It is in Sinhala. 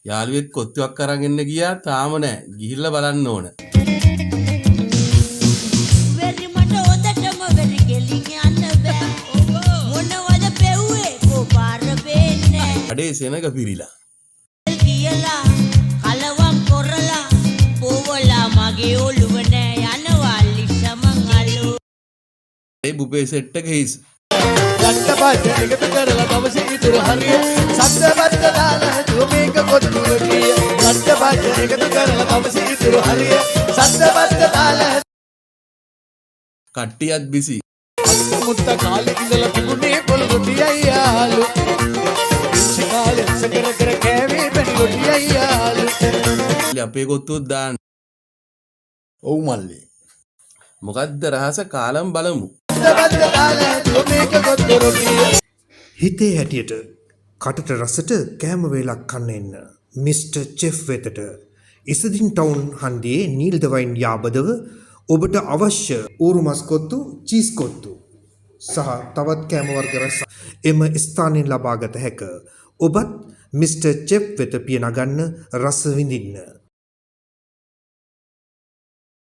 යාළුවෙක් කොත්තුවක් අරන් එන්න ගියා තාම නෑ. ගිහිල්ලා බලන්න ඕන. වෙරි මට ඔතටම වෙරි ගෙලින් යන්න බෑ. මොනවද පෙව්වේ කොපාර වෙන්නේ. අඩේ සෙනග පිරිලා. කියලා කලවම් කරලා පොවලා මගේ ඔළුව නෑ යනවා ලිස්සමන් අලු. ඒ බුපේ සෙට් එක හිස්. රට්ටපත් එකතු කරලා දවසේ ඉතුරු හරිය සද්දපත් දාලා තුමේක කොත්තු රොටිය රට්ටපත් එකතු කරලා දවසේ ඉතුරු හරිය සද්දපත් දාලා කට්ටියත් බිසි. මුත්ත කාලේ ඉඳලා තිබුණේ පොල් රොටියයි යාළු කාලේ සකර කර කෑවේ බැරි රොටියයි යාළු අපේ කොත්තුවත් දාන්න. ඔව් මල්ලි මොකද්ද රහස කාලම් බලමු. සද්දපත් දාලා තුමේක කොත්තු රොටිය හිතේ හැටියට කටට රසට කෑම වේලක් කන්න එන්න මිස්ටර් චෙෆ් වෙතට ඉසදින් ටවුන් හන්දියේ නීල් දවයින් යාබදව ඔබට අවශ්‍ය ඌරු මස් කොත්තු චීස් කොත්තු සහ තවත් කෑම වර්ග රස එම ස්ථානයෙන් ලබාගත හැක. ඔබත් මිස්ටර් චෙෆ් වෙත පිය නගන්න රස විඳින්න.